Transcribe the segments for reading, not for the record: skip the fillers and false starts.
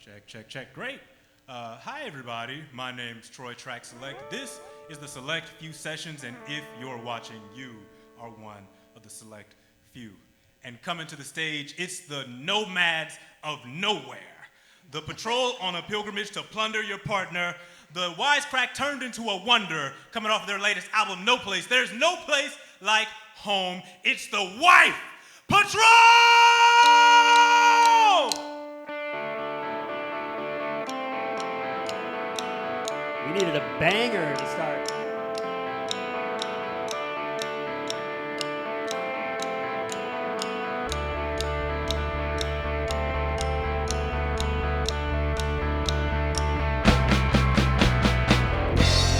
Check, check, check. Great. Hi, everybody. My name's Troy Track Select. This is the select few sessions, and if you're watching, you are one of the select few. And coming to the stage, it's the nomads of nowhere. The patrol on a pilgrimage to plunder your partner. The wisecrack turned into a wonder, coming off of their latest album, NOPLACE. There's no place like home. It's the wife patrol! We needed a banger to start.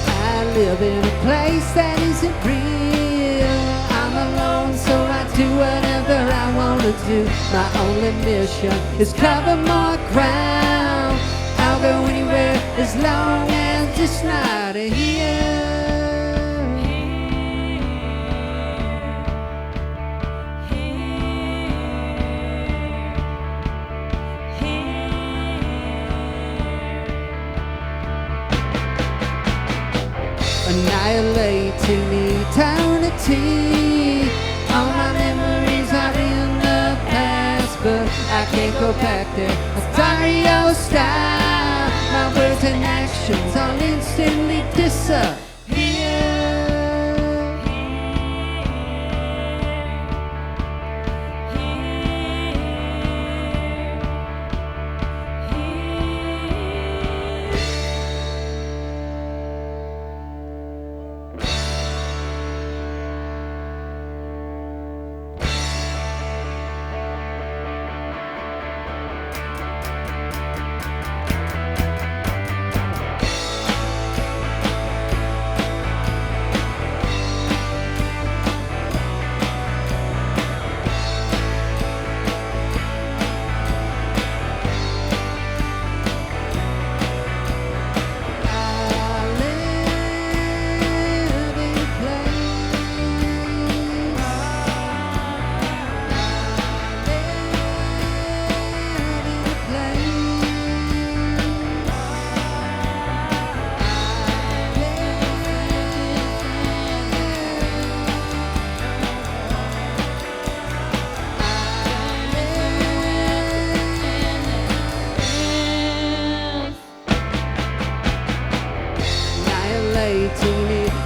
I live in a place that isn't real. I'm alone, so I do whatever I want to do. My only mission is cover more ground. I'll go anywhere as long as it's not here. Annihilating eternity. All my memories are in the past, but I can't go back there. Dario style. My words and actions all instantly disappear.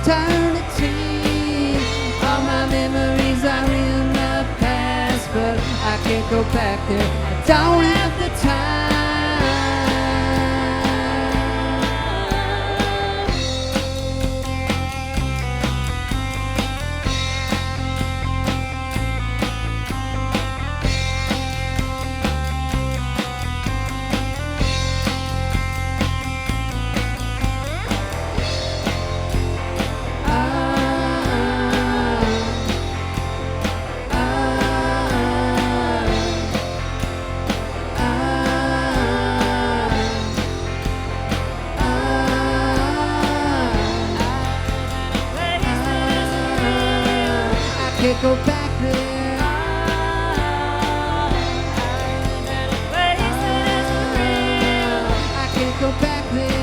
Eternity. All my memories are in the past, but I can't go back there. I don't have the time. Can't go back there. I can't go back there.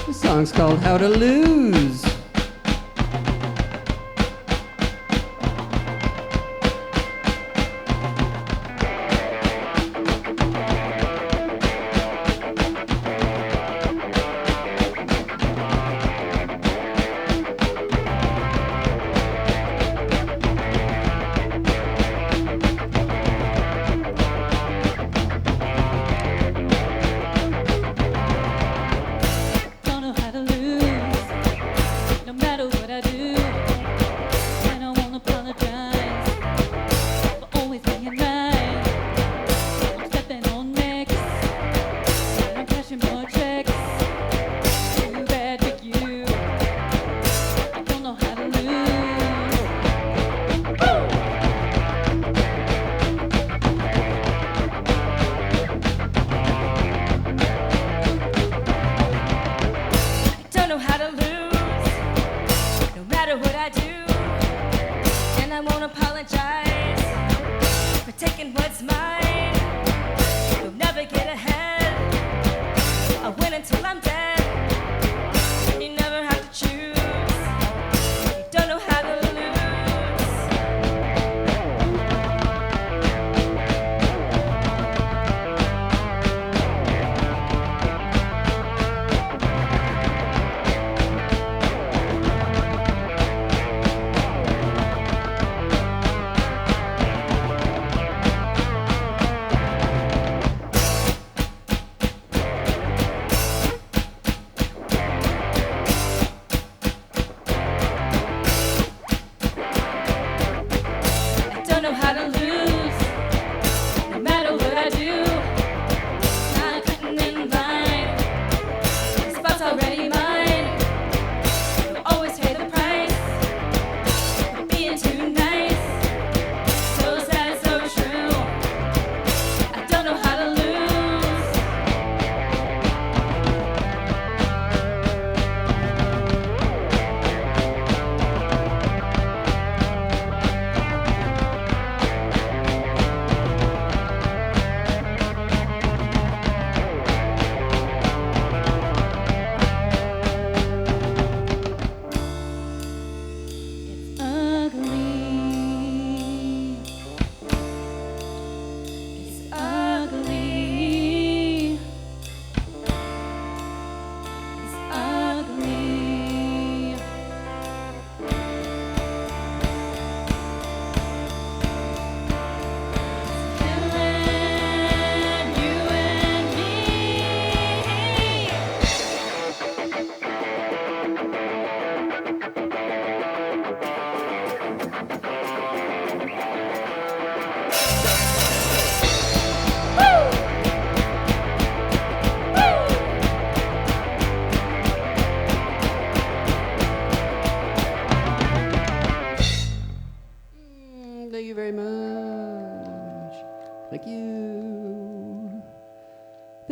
The song's called How to Lose. Don't know how to lose.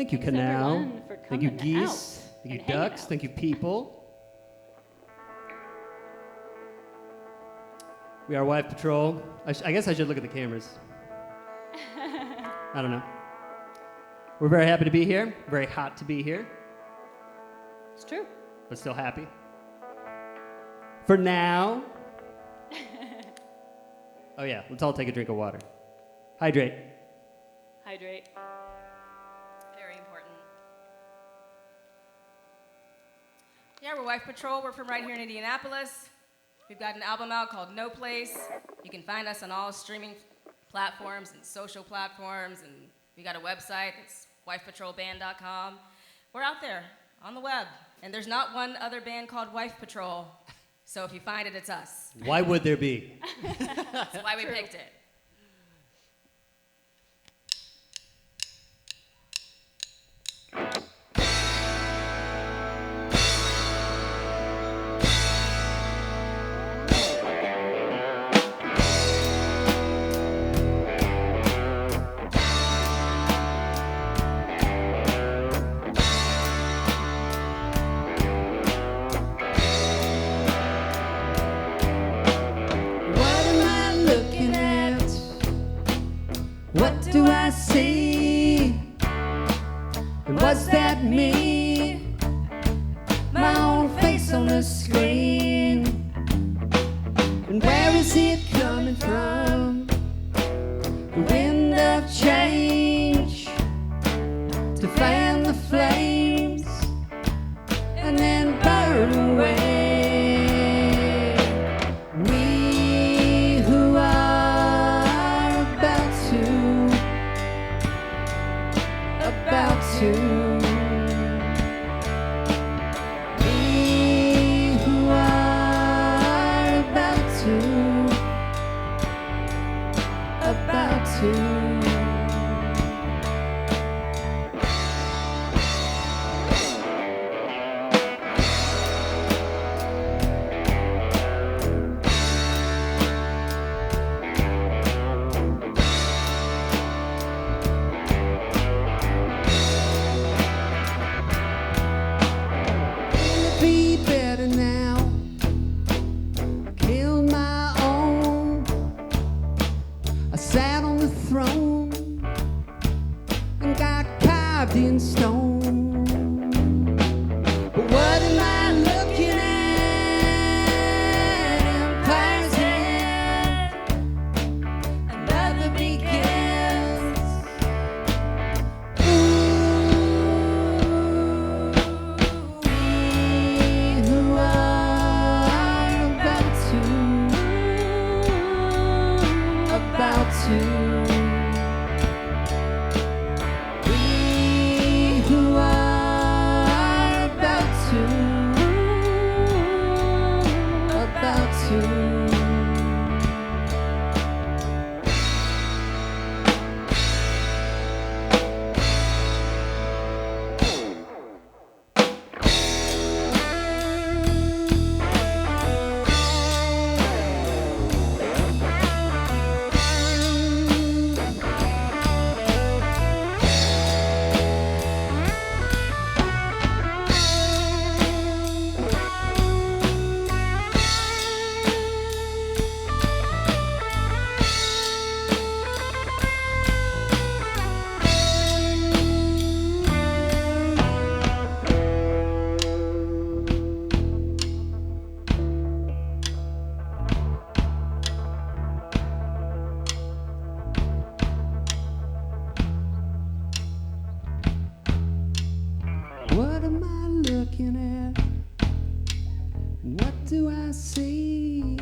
Thank you, Thanks, canal. everyone, for Thank you, coming geese. out Thank you, and hanging ducks. out. Thank you, people. We are Wife Patrol. I guess I should look at the cameras. I don't know. We're very happy to be here. Very hot to be here, It's true. but still happy. For now. Oh yeah, let's all take a drink of water. Hydrate. Hydrate. Very important. Yeah, we're Wife Patrol. We're from right here in Indianapolis. We've got an album out called NOPLACE. You can find us on all streaming platforms and social platforms, and we got a website. It's wifepatrolband.com. We're out there on the web, and there's not one other band called Wife Patrol. So if you find it, it's us. Why would there be? That's why we picked it. What am I looking at? What do I see? And what's that me? My own face on the screen. And where is it coming from? The wind of change to fan the flames and then burn away. We who are about to, we who are about to. Be better now. Killed my own. I sat on the throne and got carved in stone. But what am I looking at? Empire's Head. Another begins. We who are about to. We who are about to. What am I looking at? What do I see?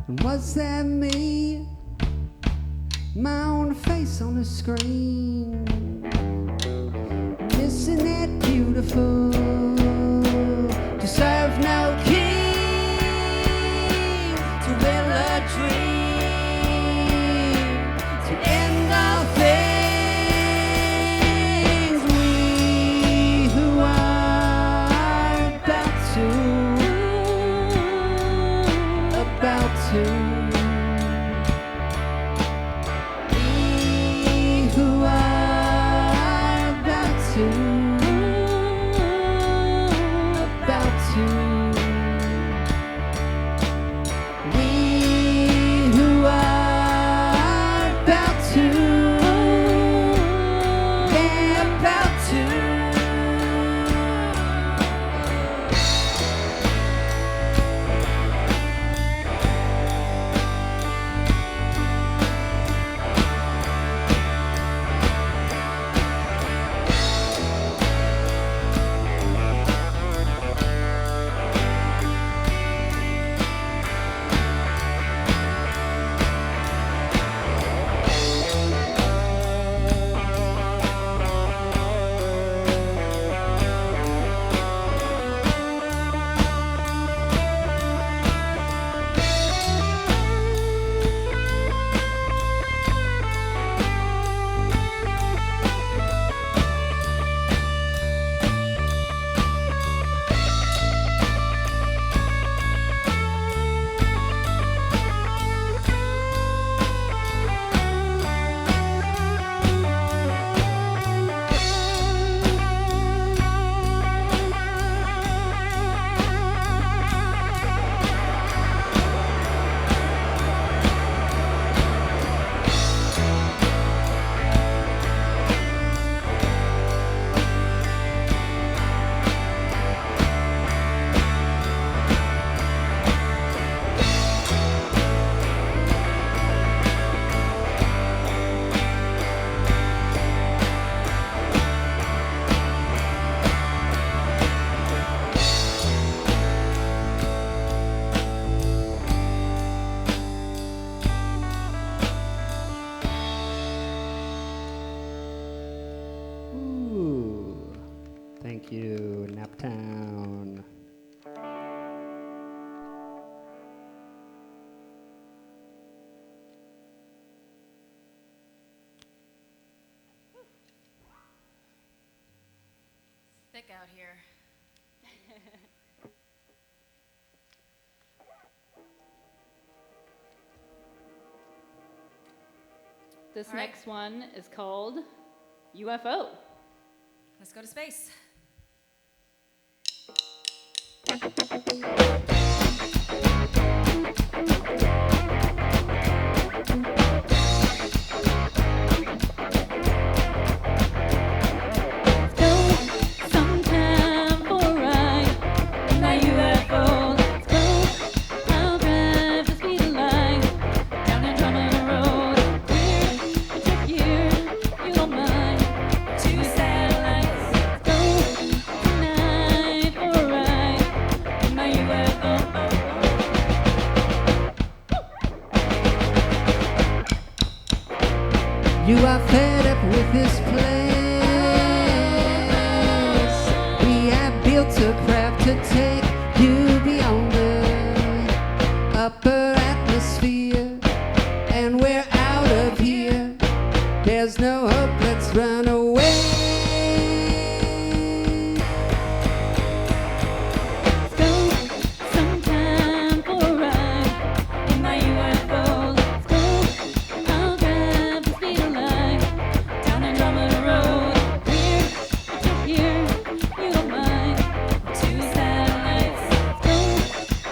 And what's that me? My own face on the screen. Isn't it beautiful to serve no king, to will a dream, to end all things? We who are about to. We who are Thank you, Naptown. Thick out here. This All right. next one is called UFO. Let's go to space. Sometime for a ride in my UFO. Let's go. I'll drive the speed of light down Andromeda Road. We're just here, you don't mind. Two satellites. Let's go tonight for a ride in my UFO. You are fed up with this place. We have built a craft to take you beyond the upper atmosphere. And we're out of here. There's no hope, let's run away. Let's go sometime for a ride in my UFO. Let's go. I'll drive the speed of light down Andromeda Road. We're just here, you don't mind. Two satellites. Let's go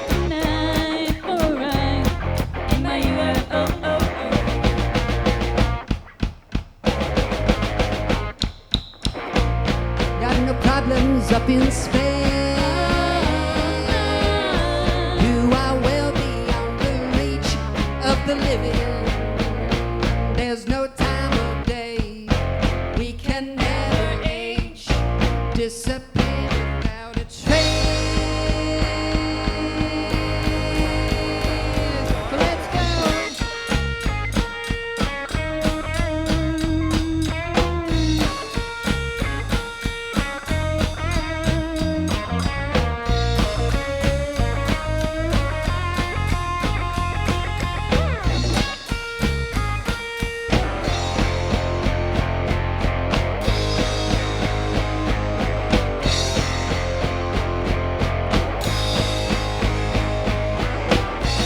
tonight for a ride in my UFO. Got no problems up in space. You are well beyond the reach of the living. There's no time of day. We can never age. Disappear without a trace. So let's go.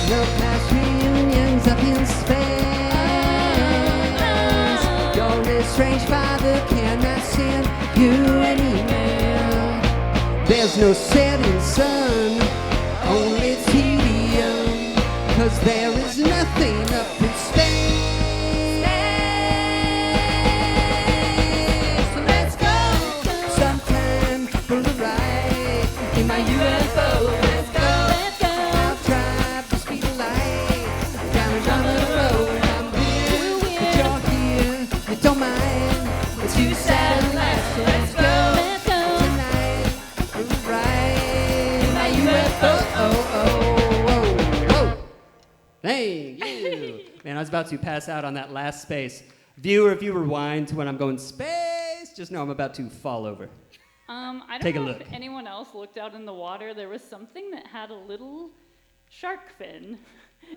No past reunions up in space. Your estranged father cannot send you an email. There's no setting sun, only tedium. 'Cause there is nothing up in space. So let's go sometime for a ride in my UFO. Let's go. I'll drive the speed of light down Andromeda Road. I'm here, but you're here. You don't mind the two satellites. So let's go tonight for a ride in my UFO. Thank you. Man, I was about to pass out on that last space. Viewer, if you rewind to when I'm going space, just know I'm about to fall over. I don't Take a know look. if anyone else looked out in the water. There was something that had a little shark fin.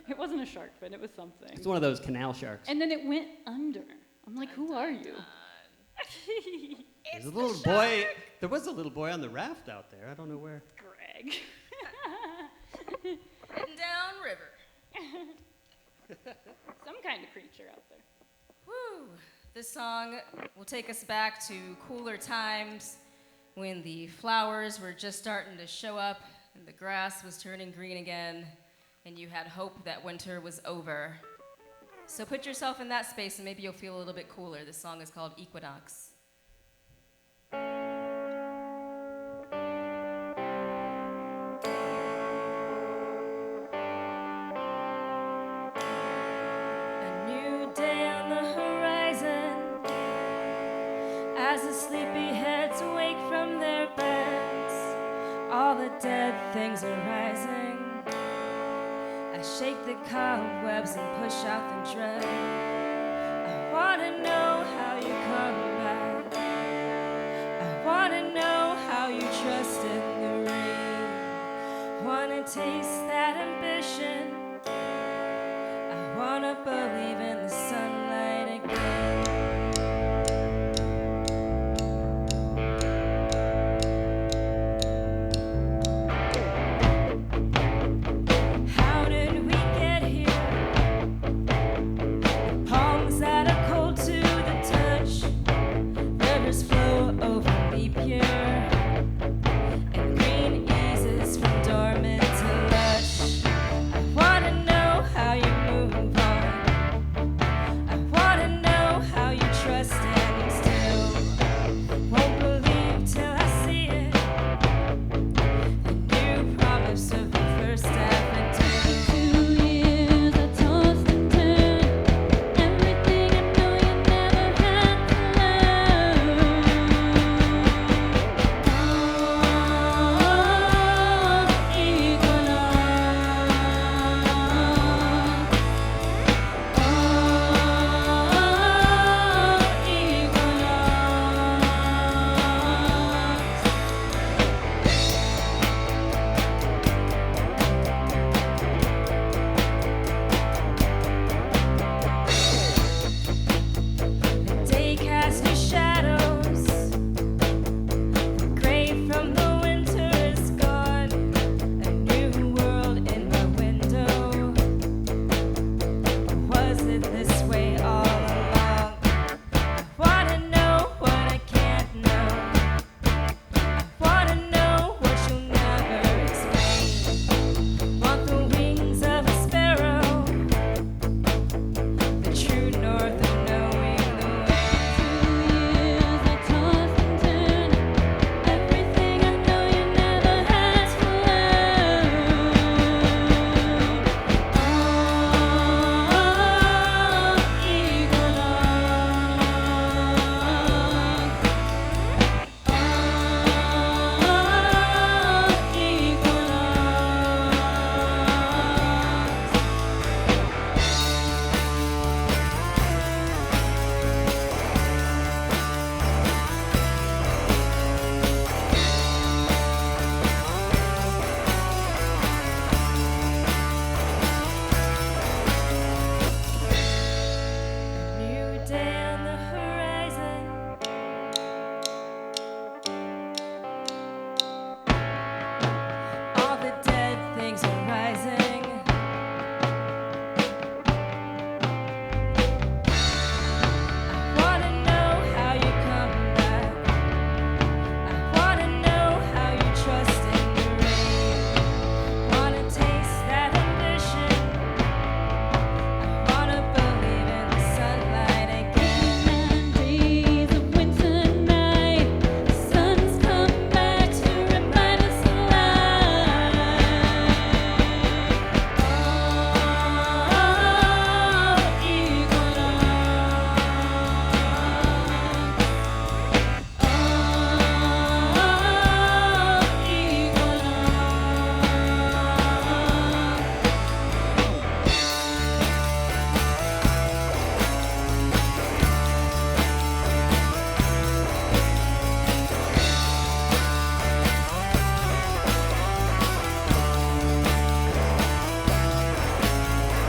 It wasn't a shark fin, it was something. It's one of those canal sharks. And then it went under. I'm like, who are you? There's a little boy. There was a little boy on the raft out there. I don't know where. Greg. Heading down river. Some kind of creature out there. Woo! This song will take us back to cooler times when the flowers were just starting to show up and the grass was turning green again and you had hope that winter was over. So put yourself in that space and maybe you'll feel a little bit cooler. This song is called Equinox. A new day on the horizon as the sleepyheads wake from their beds. All the dead things are rising. I shake the cobwebs and push out the dread. I wanna know how you come back. I wanna know how taste that ambition. I wanna believe in the sunlight again. How did we get here? Palms that are cold to the touch. Rivers flow over me pure. And green eases from dormant to lush. I wanna know how you move on. I wanna know how you trust standing still. Won't believe till I see it. The new promise of the first daffodil. 2 years I tossed and turned. Everything I know you never had to learn. The day casts new shadows. The gray from the winter is gone. A new world in my window. Or was it this way all along? I wanna know what I can't know. I wanna know what you'll never explain. Want the wings of a sparrow. The true north of knowing the way. 2 years I tossed and turned. Everything I know you never had to New day on the horizon. All the dead things are rising. I wanna know how you come back. I wanna know how you trust in the rain. Wanna taste that ambition. I wanna believe in the sunlight again. And breeze of winter night. The sun's come back to remind us of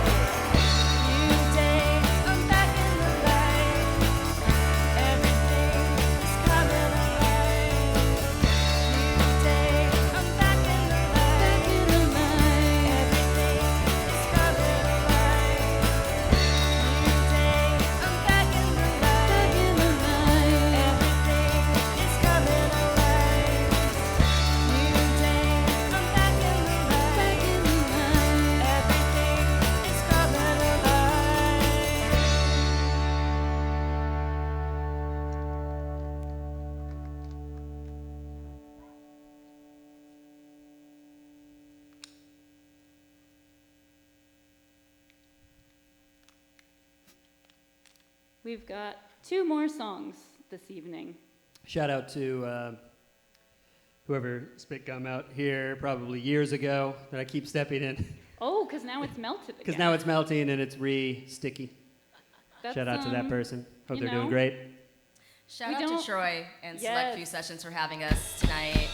New day, I'm back in the light. Everything is coming alive. New day, I'm back in the light. Everything is coming alive. New day, I'm back in the light. Everything is coming alive. New day, I'm back in the light. Everything is coming We've got 2 more songs this evening. Shout out to whoever spit gum out here probably years ago that I keep stepping in Oh, because now it's melted again. because now it's melting and it's re-sticky. That's, Shout out to that person. Hope you they're doing know. great. Shout We out don't- to Troy and Yes. Select Few Sessions for having us tonight.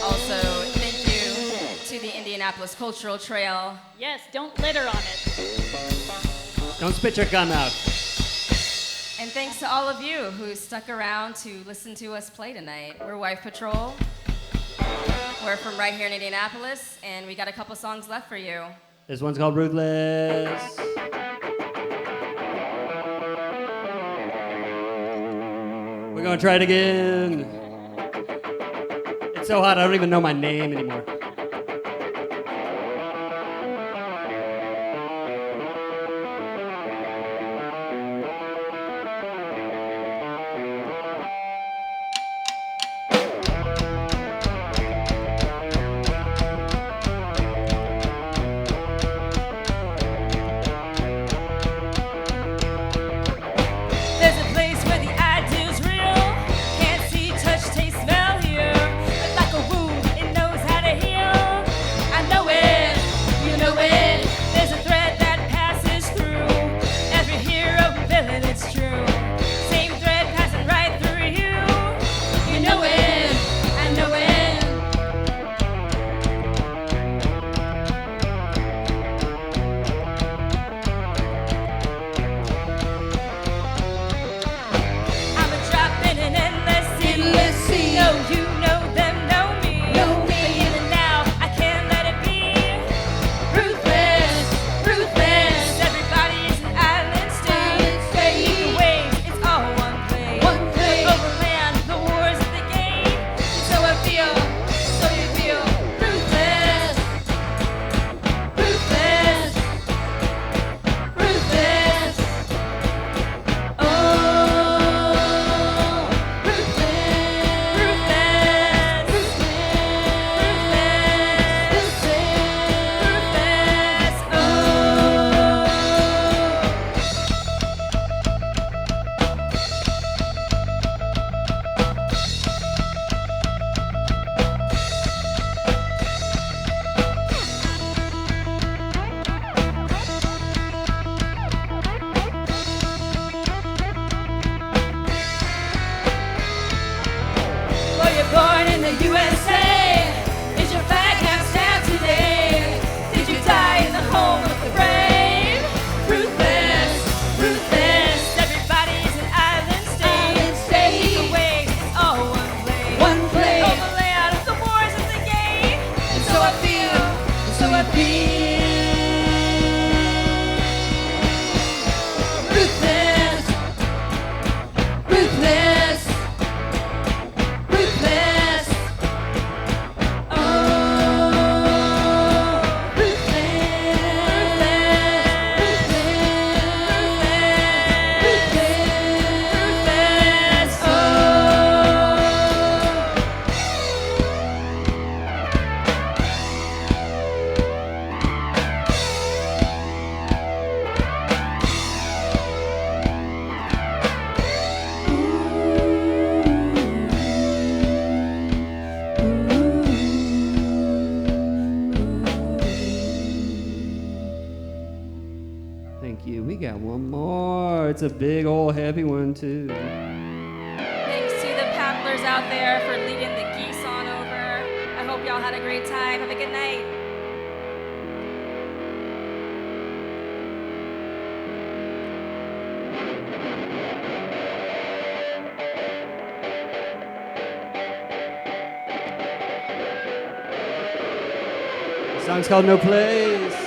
Also, thank you Indianapolis Cultural Trail. Yes, don't litter on it. Don't spit your gum out. And thanks to all of you who stuck around to listen to us play tonight. We're Wife Patrol. We're from right here in Indianapolis, and we got a couple songs left for you. This one's called Ruthless. We're gonna try it again. It's so hot I don't even know my name anymore. It's a big old heavy one too. Thanks to the paddlers out there for leading the geese on over. I hope y'all had a great time. Have a good night. The song's called No Place.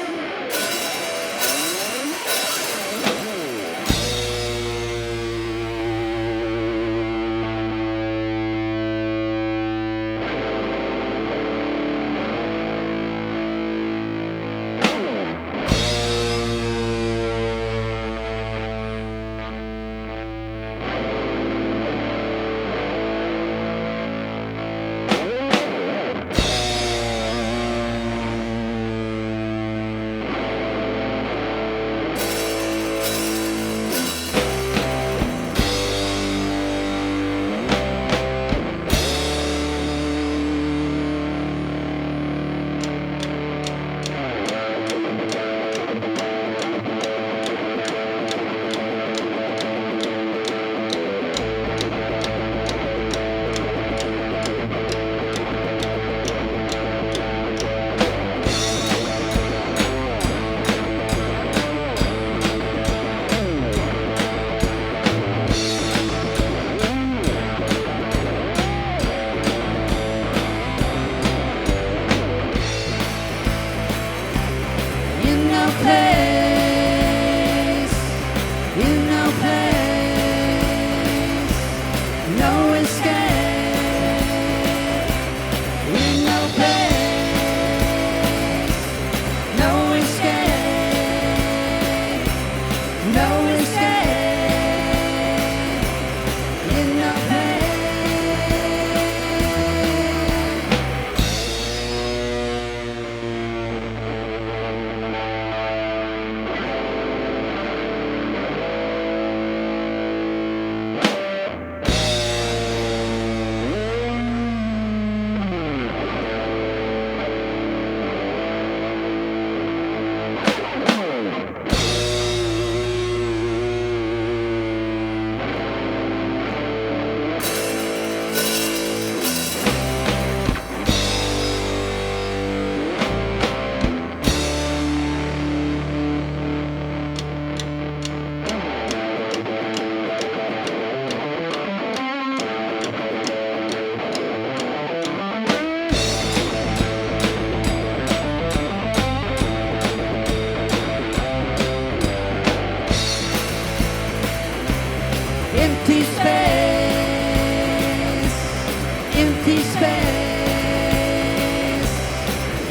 empty space,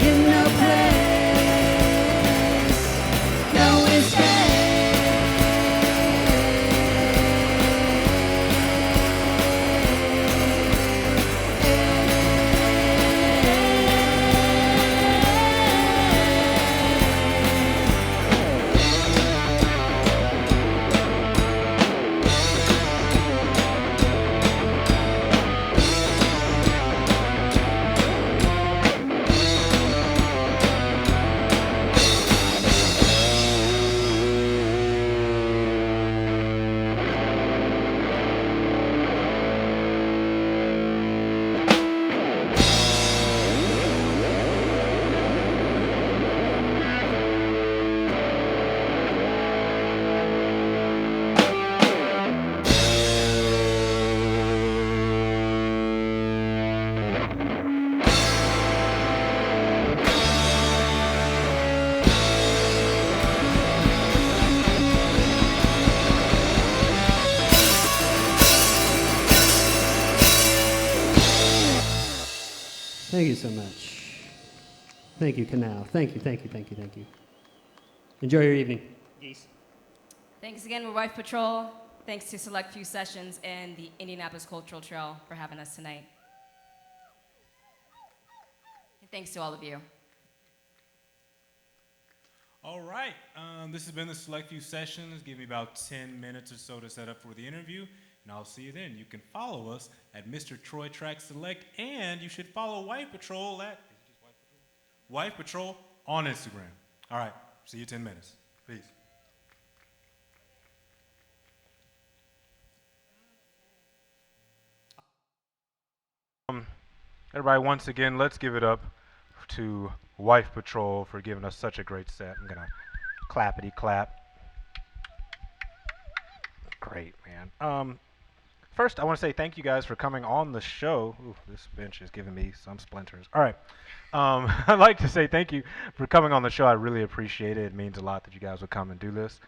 in no place, no escape. Thank you so much. Thank you, Canal. Thank you, thank you, thank you, thank you. Enjoy your evening. Geese. Thanks again, we're Wife Patrol. Thanks to Select Few Sessions and the Indianapolis Cultural Trail for having us tonight. And thanks to all of you. All right, this has been the Select Few Sessions. Give me about 10 minutes or so to set up for the interview, and I'll see you then. You can follow us at Mr. Troy Track Select, and you should follow Wife Patrol at Wife Patrol on Instagram. All right, see you 10 minutes. Peace. Everybody, once again, let's give it up to Wife Patrol for giving us such a great set. I'm gonna clappity clap. Great, man. First, I want to say thank you guys for coming on the show. Ooh, this bench is giving me some splinters. All right. I'd like to say thank you for coming on the show. I really appreciate it. It means a lot that you guys would come and do this.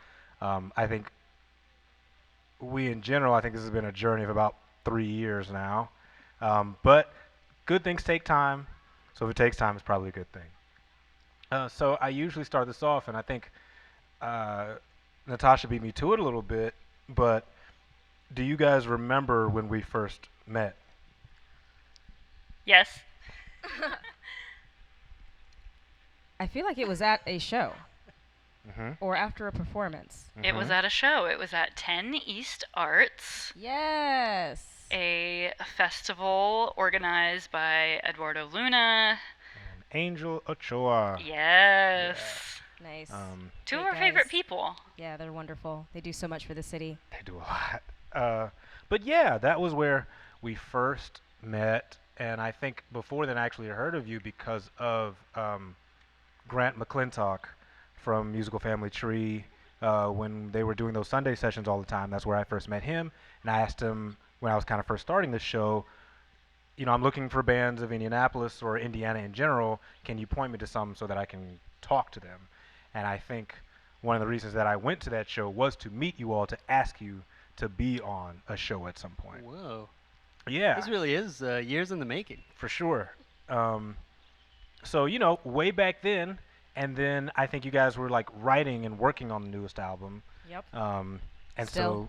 I think I think this has been a journey of about 3 years now. But good things take time. So if it takes time, it's probably a good thing. So I usually start this off, and I think Natasha beat me to it a little bit, but do you guys remember when we first met? Yes. I feel like it was at a show Mm-hmm. or after a performance. It was at a show. It was at 10 East Arts, Yes. a festival organized by Eduardo Luna. And Angel Ochoa. Yes. Nice. Two of Great our favorite guys. people. Yeah, they're wonderful. They do so much for the city. They do a lot. But yeah, that was where we first met, and I think before then I actually heard of you because of Grant McClintock from Musical Family Tree. When they were doing those Sunday sessions all the time, that's where I first met him, and I asked him when I was kind of first starting this show, you know, I'm looking for bands of Indianapolis or Indiana in general. Can you point me to some so that I can talk to them? And I think one of the reasons that I went to that show was to meet you all, to ask you to be on a show at some point. Whoa. Yeah, This really is years in the making. for sure. So, you know, way back then, and then I think you guys were like writing and working on the newest album. Yep. And Still. so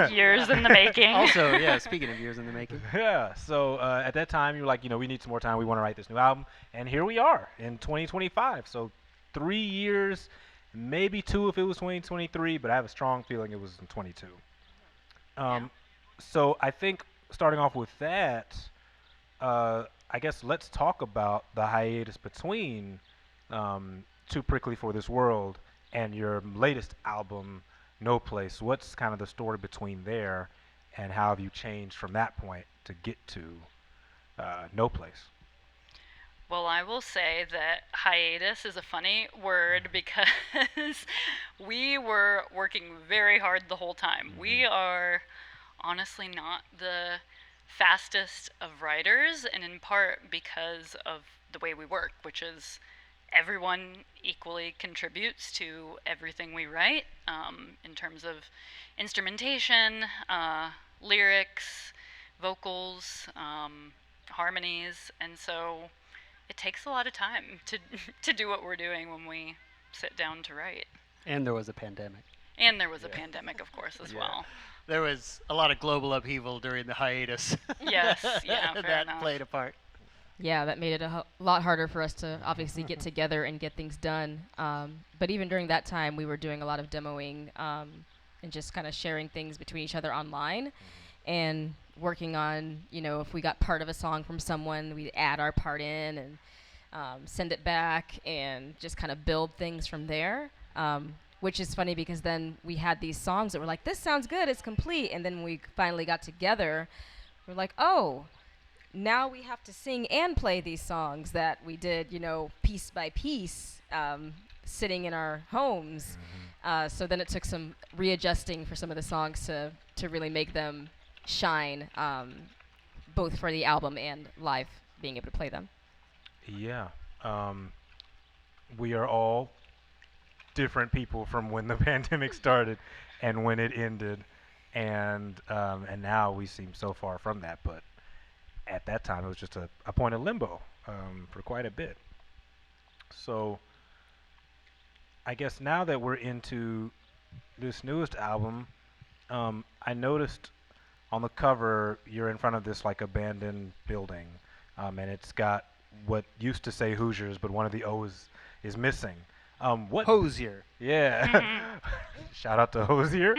Years in the making. Also, yeah, speaking of years in the making. yeah, so at that time you were like, you know, we need some more time. We want to write this new album, and here we are in 2025. So 3 years, maybe 2 if it was 2023, but I have a strong feeling it was in 22. So I think starting off with that, I guess let's talk about the hiatus between Too Prickly for This World and your latest album, No Place. What's kind of the story between there, and how have you changed from that point to get to No Place? Well, I will say that hiatus is a funny word because we were working very hard the whole time. We are honestly not the fastest of writers, and in part because of the way we work, which is everyone equally contributes to everything we write, in terms of instrumentation, lyrics, vocals, harmonies, and so it takes a lot of time to to do what we're doing when we sit down to write. And there was a pandemic. And there was a pandemic, of course, as well. There was a lot of global upheaval during the hiatus. Yes, yeah, fair that enough. played a part. Yeah, that made it a lot harder for us to obviously get together and get things done. But even during that time, we were doing a lot of demoing and just kind of sharing things between each other online and working on, if we got part of a song from someone, we'd add our part in and send it back and just kind of build things from there. Which is funny because then we had these songs that were like, this sounds good, it's complete. And then when we finally got together, we're like, oh, now we have to sing and play these songs that we did, piece by piece, sitting in our homes. So then it took some readjusting for some of the songs to really make them shine, both for the album and live, being able to play them. Yeah. We are all different people from when the pandemic started and when it ended, and now we seem so far from that. But at that time, it was just a point of limbo for quite a bit. So I guess now that we're into this newest album, I noticed on the cover you're in front of this like abandoned building, and it's got what used to say Hoosiers, but one of the O's is missing. What Hosier. Yeah. Shout out to Hosier.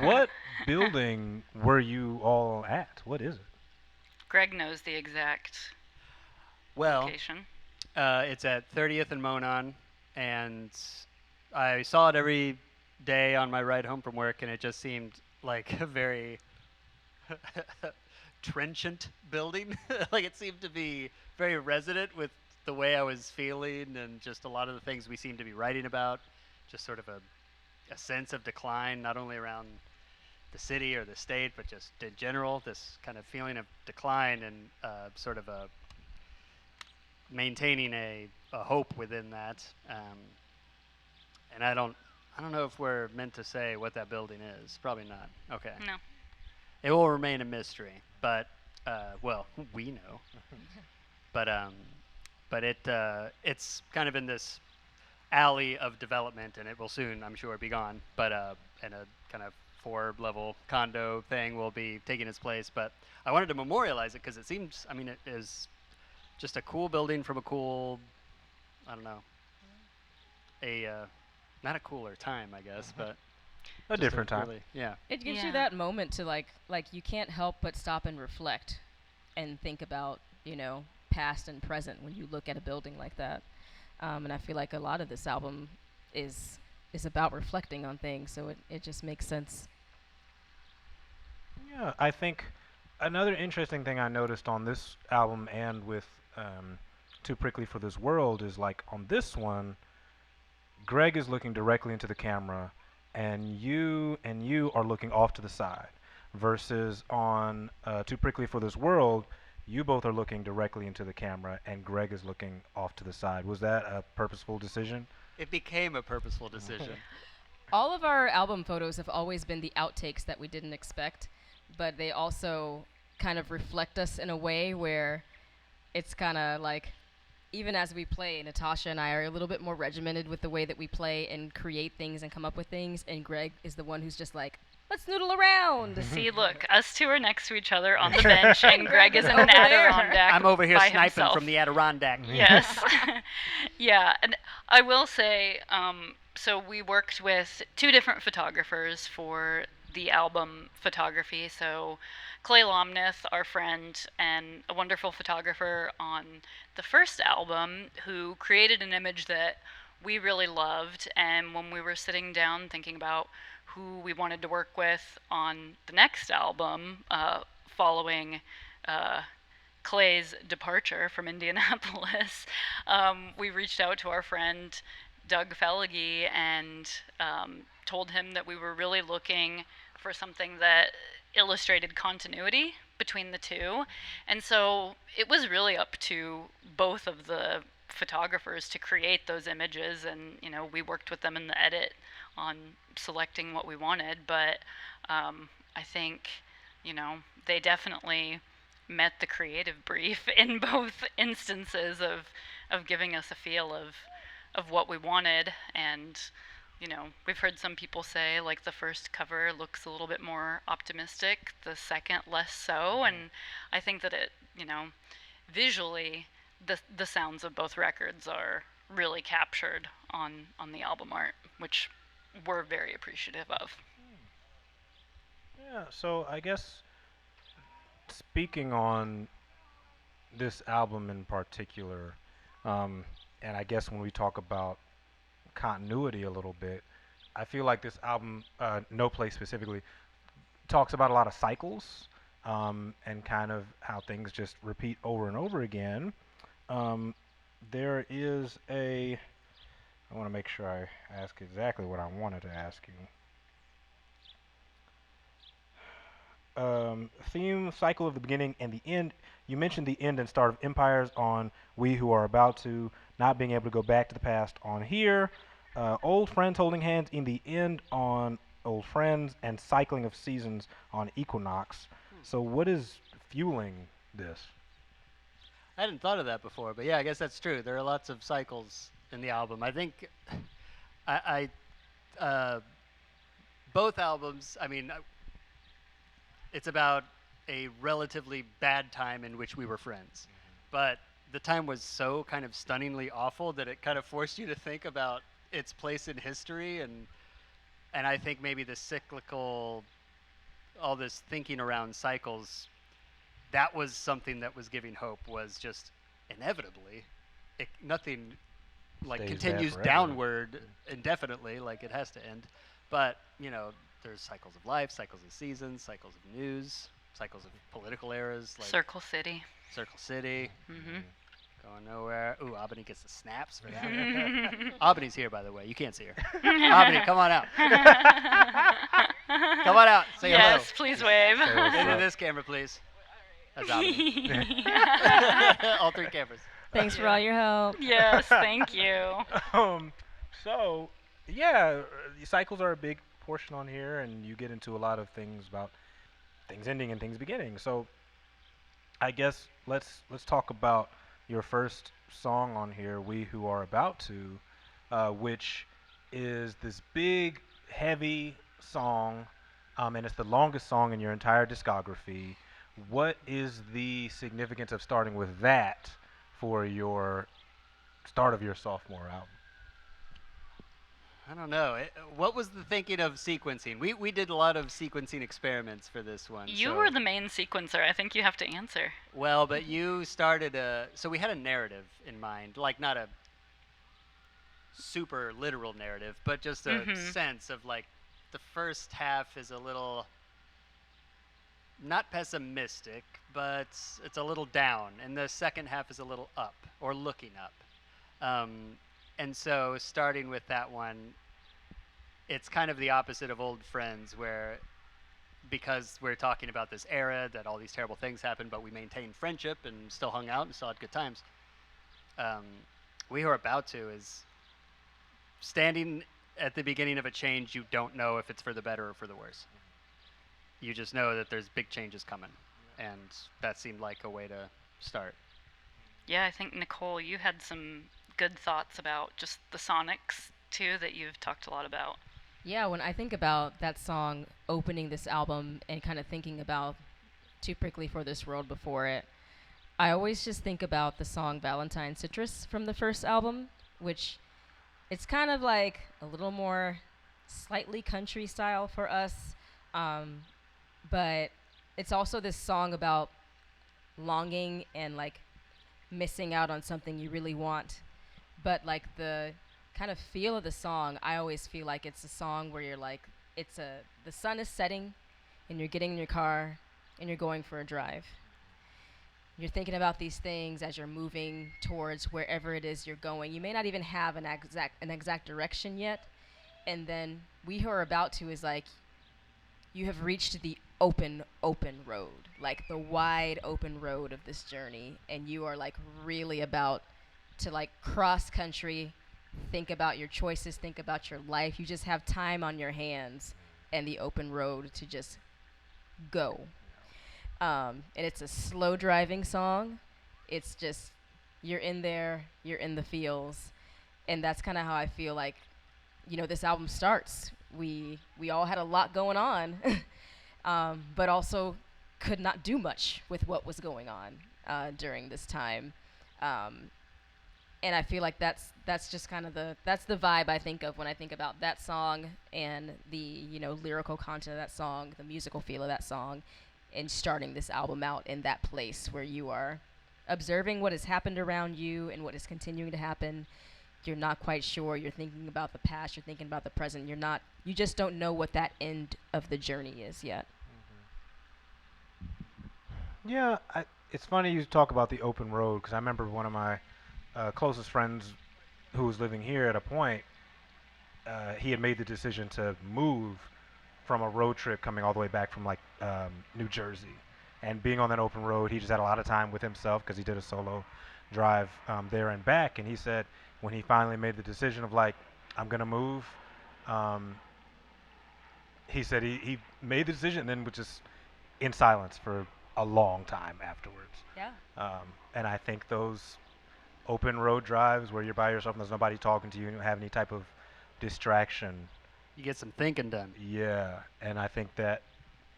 What building were you all at? What is it? Greg knows the exact Well, location. it's at 30th and Monon, and I saw it every day on my ride home from work, and it just seemed like a very trenchant building. Like it seemed to be very resonant with the way I was feeling and just a lot of the things we seemed to be writing about. Just sort of a sense of decline, not only around the city or the state, but just in general, this kind of feeling of decline and sort of a maintaining a hope within that. And I don't know if we're meant to say what that building is. Probably not. Okay. No. It will remain a mystery, but well, we know. But it's kind of in this alley of development, and it will soon, I'm sure, be gone. But and a kind of 4-level condo thing will be taking its place. But I wanted to memorialize it because it seems, it is just a cool building from a cool, I don't know, not a cooler time, I guess, but A different time. really, yeah. It gives Yeah. you that moment to like you can't help but stop and reflect and think about, past and present when you look at a building like that. And I feel like a lot of this album is about reflecting on things, so it just makes sense. Yeah, I think another interesting thing I noticed on this album and with Too Prickly for This World is like on this one, Greg is looking directly into the camera, and you are looking off to the side. Versus on Too Prickly for This World, you both are looking directly into the camera, and Greg is looking off to the side. Was that a purposeful decision? It became a purposeful decision. All of our album photos have always been the outtakes that we didn't expect, but they also kind of reflect us in a way where it's kind of like, even as we play, Natasha and I are a little bit more regimented with the way that we play and create things and come up with things, and Greg is the one who's just like, let's noodle around. See, look, us two are next to each other on the bench, and Greg is in an Over there. Adirondack. I'm over here by sniping himself. from the Adirondack. Yes. Yeah, and I will say, so we worked with 2 different photographers for the album photography. So Clay Lomnith, our friend, and a wonderful photographer on the first album, who created an image that we really loved. And when we were sitting down thinking about who we wanted to work with on the next album, following Clay's departure from Indianapolis, we reached out to our friend Doug Felligy and told him that we were really looking for something that illustrated continuity between the two. And so it was really up to both of the photographers to create those images, and we worked with them in the edit on selecting what we wanted. But I think they definitely met the creative brief in both instances of giving us a feel of what we wanted. And we've heard some people say like the first cover looks a little bit more optimistic, the second less so, and I think that it, visually the sounds of both records are really captured on the album art, which we're very appreciative of. Yeah, so I guess speaking on this album in particular, and I guess when we talk about continuity a little bit, I feel like this album, No Place specifically, talks about a lot of cycles, and kind of how things just repeat over and over again. There is I want to make sure I ask exactly what I wanted to ask you. Theme cycle of the beginning and the end. You mentioned the end and start of empires on We Who Are About To, not being able to go back to the past on Here, old friends holding hands in the end on Old Friends, and cycling of seasons on Equinox. So what is fueling this? I hadn't thought of that before, but yeah, I guess that's true. There are lots of cycles in the album. I think both albums, it's about a relatively bad time in which we were friends. But the time was so kind of stunningly awful that it kind of forced you to think about its place in history, and I think maybe the cyclical, all this thinking around cycles, that was something that was giving hope, was just inevitably, nothing like Stays continues there forever. downward indefinitely, like it has to end. But, there's cycles of life, cycles of seasons, cycles of news, cycles of political eras, like Circle City. Circle City, Mm-hmm. going nowhere. Ooh, Albany gets the snaps for that. Albany's here, by the way. You can't see her. Albany, come on out. Come on out. Say Yes, please wave. Say what's hello. Into up. this camera, please. That's Albany. All three cameras. Thanks for all your help. Yes, thank you. So yeah, cycles are a big portion on here, and you get into a lot of things about things ending and things beginning. So I guess let's talk about your first song on here, We Who Are About To, which is this big, heavy song, and it's the longest song in your entire discography. What is the significance of starting with that for your start of your sophomore album? I don't know. What was the thinking of sequencing? We did a lot of sequencing experiments for this one. You so- were the main sequencer. I think you have to answer. Well, but you started so we had a narrative in mind, like not a super literal narrative, but just a sense of like the first half is a little not pessimistic, but it's a little down, and the second half is a little up or looking up. And so starting with that one, it's kind of the opposite of Old Friends, where because we're talking about this era that all these terrible things happened, but we maintained friendship and still hung out and still had good times. We Who Are About To is standing at the beginning of a change you don't know if it's for the better or for the worse. You just know that there's big changes coming, and that seemed like a way to start. Yeah, I think, Nicole, you had some good thoughts about just the sonics, too, that you've talked a lot about. Yeah, when I think about that song opening this album and kind of thinking about Too Prickly for This World before it, I always just think about the song Valentine Citrus from the first album, which it's kind of like a little more slightly country style for us, but it's also this song about longing and like missing out on something you really want. But like the kind of feel of the song, I always feel like it's a song where you're like, the sun is setting and you're getting in your car and you're going for a drive. You're thinking about these things as you're moving towards wherever it is you're going. You may not even have an exact direction yet. And then We Who Are About To is like, you have reached the open road, like the wide open road of this journey. And you are like really about to like cross country, think about your choices, think about your life. You just have time on your hands and the open road to just go. And it's a slow driving song. It's just you're in there, you're in the feels, and that's kind of how I feel like, this album starts. We all had a lot going on, but also could not do much with what was going on during this time. And I feel like that's just kind of that's the vibe I think of when I think about that song and the lyrical content of that song, the musical feel of that song, and starting this album out in that place where you are observing what has happened around you and what is continuing to happen. You're not quite sure. You're thinking about the past. You're thinking about the present. You just don't know what that end of the journey is yet. Yeah, it's funny you talk about the open road because I remember one of my closest friends who was living here at a point, he had made the decision to move from a road trip coming all the way back from like New Jersey. And being on that open road, he just had a lot of time with himself because he did a solo drive there and back. And he said when he finally made the decision of like, I'm going to move, he said he made the decision and then was just in silence for a long time afterwards. Yeah. And I think those open road drives where you're by yourself and there's nobody talking to you and you don't have any type of distraction. You get some thinking done. Yeah, and I think that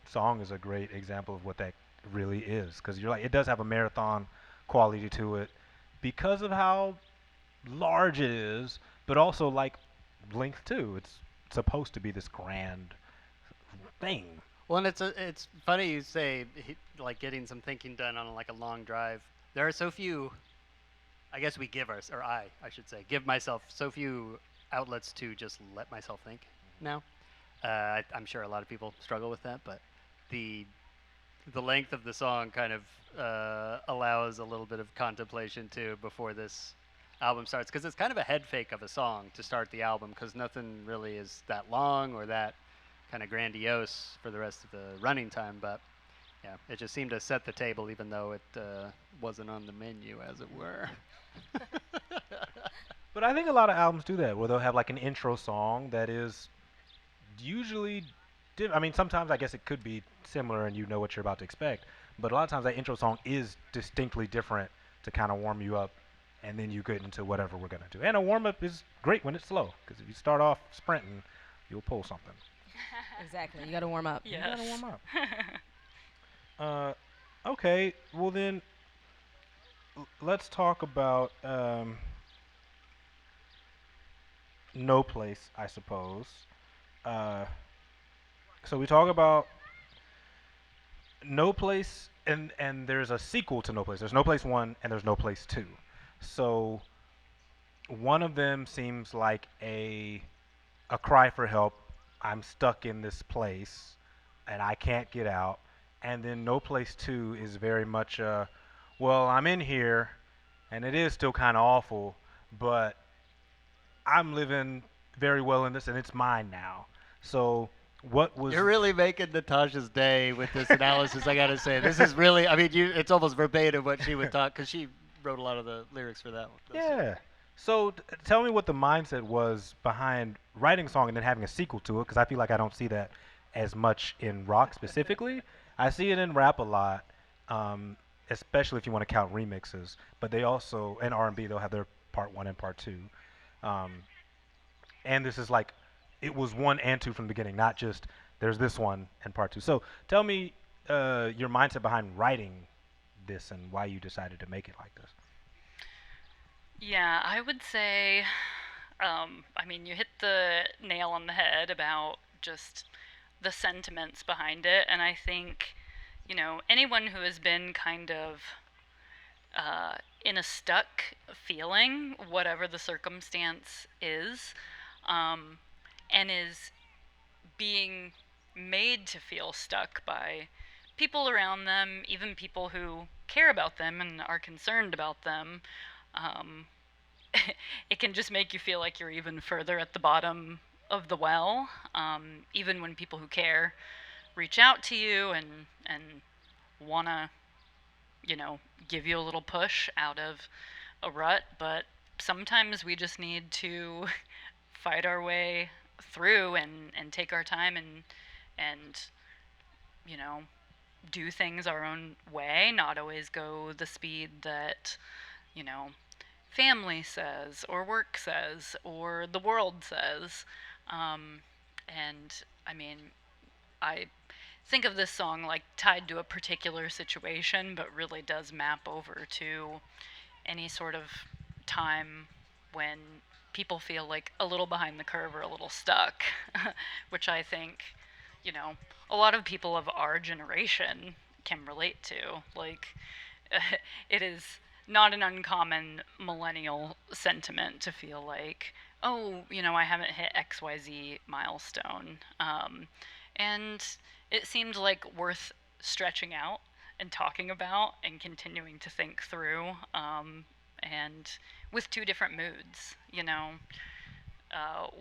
song is a great example of what that really is because you're like, it does have a marathon quality to it because of how large it is, but also like length too. It's supposed to be this grand thing. Well, and it's funny you say like getting some thinking done on like a long drive. There are so few. I guess we give I should say, give myself so few outlets to just let myself think now. I'm sure a lot of people struggle with that, but the length of the song kind of allows a little bit of contemplation too before this album starts, because it's kind of a head fake of a song to start the album, because nothing really is that long or that kind of grandiose for the rest of the running time, but yeah, it just seemed to set the table even though it wasn't on the menu, as it were. But I think a lot of albums do that, where they'll have like an intro song that is usually, I mean, sometimes I guess it could be similar and you know what you're about to expect, but a lot of times that intro song is distinctly different to kind of warm you up, and then you get into whatever we're going to do. And a warm-up is great when it's slow, because if you start off sprinting, you'll pull something. Exactly. You got to warm up. Yes. You got to warm up. Okay, well then, let's talk about No Place, I suppose. So we talk about No Place, and there's a sequel to No Place. There's No Place 1 and there's No Place 2. So one of them seems like a cry for help. I'm stuck in this place and I can't get out. And then No Place 2 is very much well, I'm in here and it is still kind of awful, but I'm living very well in this and it's mine now. So what was... You're really making Natasha's day with this analysis, I gotta say. This is really, I mean, it's almost verbatim what she would talk, because she wrote a lot of the lyrics for that one. Yeah. So tell me what the mindset was behind writing a song and then having a sequel to it, because I feel like I don't see that as much in rock specifically. I see it in rap a lot, especially if you want to count remixes. But they also, in R&B, they'll have their part 1 and part 2. And this is like, it was 1 and 2 from the beginning, not just there's this one and part 2. So tell me your mindset behind writing this and why you decided to make it like this. Yeah, I would say, I mean, you hit the nail on the head about just the sentiments behind it, and I think, you know, anyone who has been kind of in a stuck feeling, whatever the circumstance is, and is being made to feel stuck by people around them, even people who care about them and are concerned about them, it can just make you feel like you're even further at the bottom of the well, even when people who care reach out to you and want to, you know, give you a little push out of a rut. But sometimes we just need to fight our way through and take our time and you know, do things our own way, not always go the speed that, you know, family says or work says or the world says. And I mean, I think of this song like tied to a particular situation, but really does map over to any sort of time when people feel like a little behind the curve or a little stuck, which I think, you know, a lot of people of our generation can relate to. Like, it is not an uncommon millennial sentiment to feel like, oh, you know, I haven't hit XYZ milestone. And it seemed like worth stretching out and talking about and continuing to think through, and with two different moods, you know,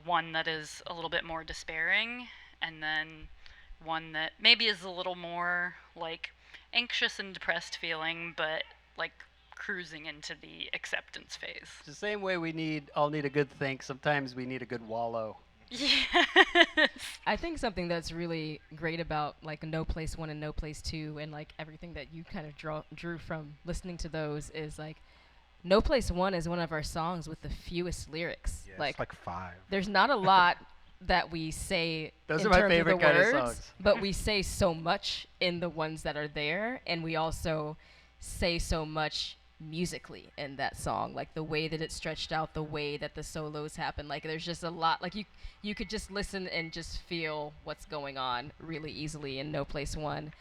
one that is a little bit more despairing, and then one that maybe is a little more like anxious and depressed feeling, but like cruising into the acceptance phase. It's the same way we all need a good think. Sometimes we need a good wallow. Yes. I think something that's really great about like No Place 1 and No Place 2 and like everything that you kind of drew from listening to those is like No Place 1 is one of our songs with the fewest lyrics. Yeah, like it's like 5. there's not a lot that we say Those in are my terms favorite of the kind of words, songs. but we say so much in the ones that are there, and we also say so much musically in that song, like the way that it's stretched out, the way that the solos happen. Like there's just a lot, like you could just listen and just feel what's going on really easily in No Place 1.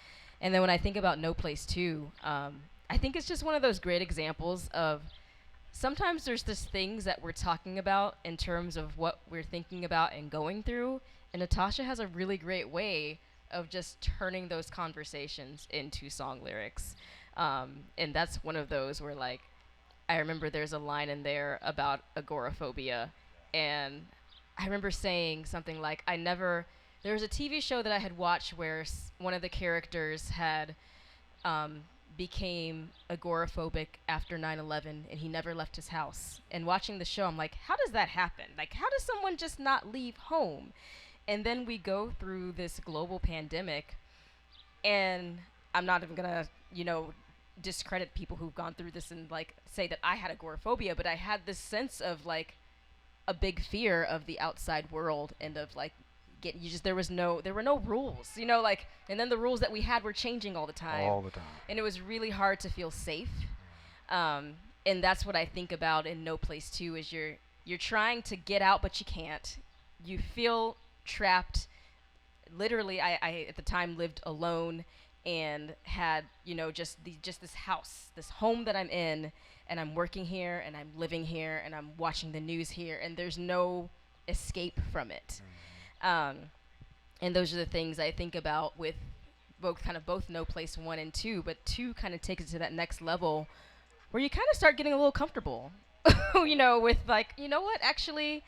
And then when I think about No Place 2, I think it's just one of those great examples of sometimes there's just things that we're talking about in terms of what we're thinking about and going through, and Natasha has a really great way of just turning those conversations into song lyrics. And that's one of those where, like, I remember there's a line in there about agoraphobia, and I remember saying something like, there was a TV show that I had watched where one of the characters had became agoraphobic after 9/11, and he never left his house. And watching the show, I'm like, how does that happen? Like, how does someone just not leave home? And then we go through this global pandemic, and I'm not even gonna, discredit people who've gone through this and like say that I had agoraphobia, but I had this sense of like a big fear of the outside world and of like there were no rules, and then the rules that we had were changing all the time. All the time. And it was really hard to feel safe. And that's what I think about in No Place 2 is you're trying to get out, but you can't. You feel trapped. Literally, I at the time lived alone and had, just this house, this home that I'm in, and I'm working here and I'm living here and I'm watching the news here, and there's no escape from it. And those are the things I think about with both No Place 1 and 2, but 2 kind of takes it to that next level where you kind of start getting a little comfortable, with like, you know what, actually,